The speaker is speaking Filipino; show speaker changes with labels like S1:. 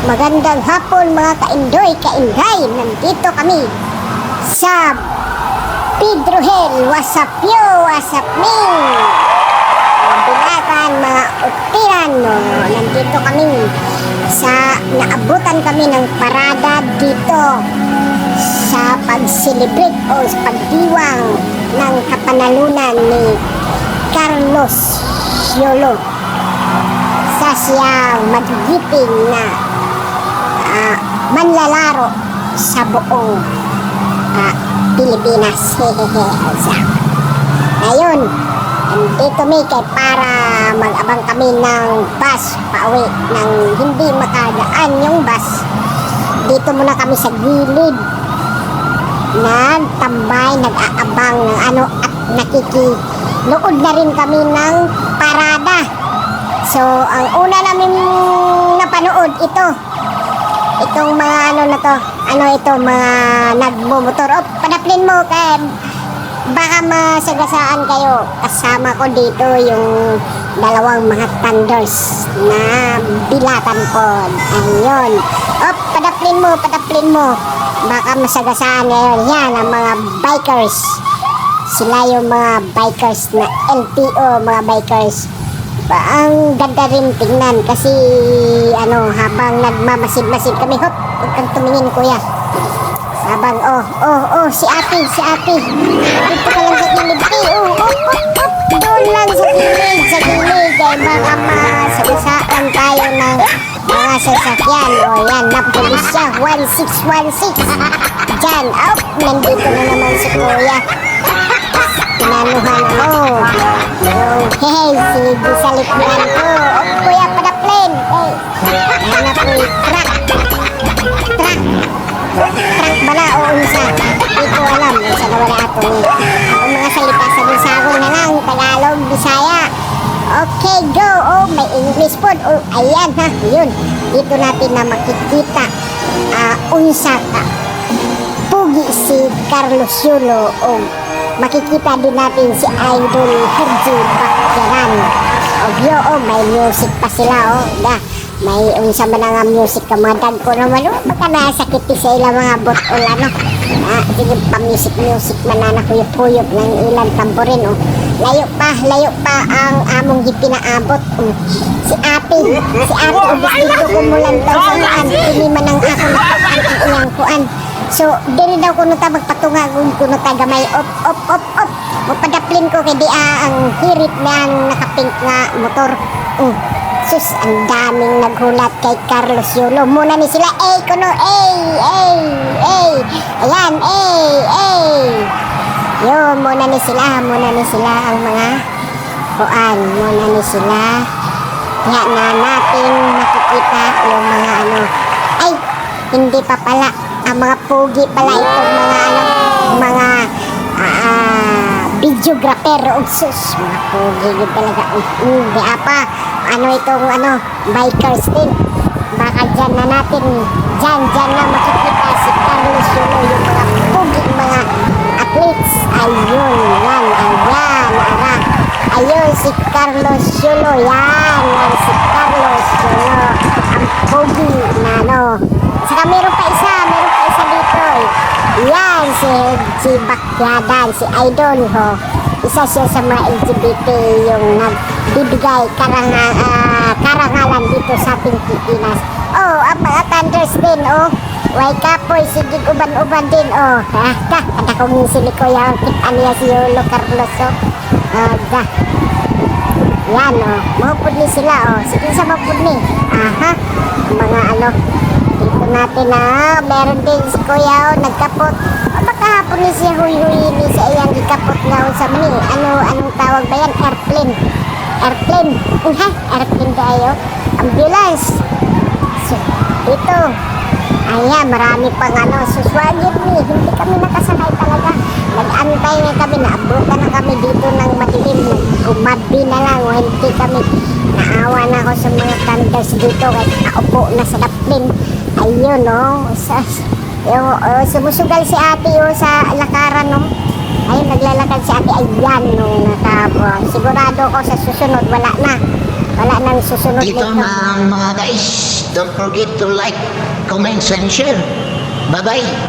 S1: Magandang hapon mga kaindoy, kainday. Nandito kami sa Pedro Hill. What's up yo? What's up Ming? Bilatan mga utiran no. Nandito kami sa naabutan kami ng parada dito sa pag-celebrate o pagdiwang ng kapanalunan ni Carlos Yolo sa siyang magigiting na manlalaro sa buong Pilipinas. Ngayon, andito may kay para mag-abang kami ng bus pauwi nang hindi makadaan yung bus. Dito muna kami sa gilid nagtambay, nag-aabang ng ano at nakikinood na rin kami ng parada. So, ang una namin napanood itong mga ano na to, mga nagmumotor. O, padaplin mo kay baka masagasaan kayo. Kasama ko dito yung dalawang mga thunders na bilatan ko. Ayun. O, padaplin mo. Baka masagasaan ngayon. Yan, ang mga bikers. Sila yung mga bikers na LTO, mga bikers. Ang ganda rin tingnan kasi habang nagmamasid-masid kami, hop, huwag kang tumingin kuya. Habang si ate dito ka lang sa gilid, doon lang sa gilid kaya baka masagasaan tayo ng mga sasakyan. Yan, napulis siya, 1616 dyan, nandito na naman si kuya. Pinanuhan ko si Gisalikman ko. Kuya, padaplin. Hanap ko yung truck bala o unsa. Hindi ko alam unsa na wala atong mga salita sa Bisaya na lang, Tagalog, Bisaya. Okay, go. May English po. Ayan ha, yun. Dito natin na makikita unsa ka pugi si Carlos Yolo o makikita din natin si Idol Hergy Baccaran. May music pa sila may unsa man nga music ka mga dagko naman baka nasakiti sa ilang mga botol sige pa music man na nakuyop-huyop ng ilang tamborin layo pa ang among gipinaabot si ate dito ko mulan daw sa maan hindi man ang ako ang ilang kuan. So, diri daw ko nata magpatungagon ko nata gamay op. Mapadaplin ko kay di ang hirit na nakapink nga motor. Sus, ang daming naghulat kay Carlos Yolo. Muna ni sila, kuno, ayan, yun, muna ni sila ang mga kuan. Muna ni sila. Kaya na natin makikita yung mga hindi pa pala. Ang mga pogi pala itong mga videographer sus, mga pogi din talaga di apa itong bikers din baka dyan na natin dyan na makikita si Carlos Yolo yung mga pogi mga athletes ayun si Carlos Yolo yan si Carlos Yolo ang pogi na saka meron pa isa dito yan si Baccaran, si Idol isa siya sa mga LGBT yung nagbibigay karangalan dito sa ating Pilipinas. Ang mga thunders din way kapoy sigig uban-uban din kada kong sili ko yung kita niya si Yolo Carlos yan mahupod ni sila sige sa mahupod ni mga dito natin meron din si kuya nagkapot makahapon ni siya huy ni sa iyang ikapot nga sa mani anong tawag ba yan? Airplane tayo ambulance so dito ayan marami pang suswagin hindi kami nakasakay talaga nag-antay na kami naabutan na kami dito ng madilim gumabi na lang hindi kami naawa na ako sa mga thunders dito kahit naupo na sa daplin ayun sumusugal si ate sa lakaran ayun naglalakad si ate ayan sigurado ko sa susunod wala na Wala nang susunod
S2: Dito
S1: nito.
S2: mga guys, don't forget to like, comments, and share. Bye-bye.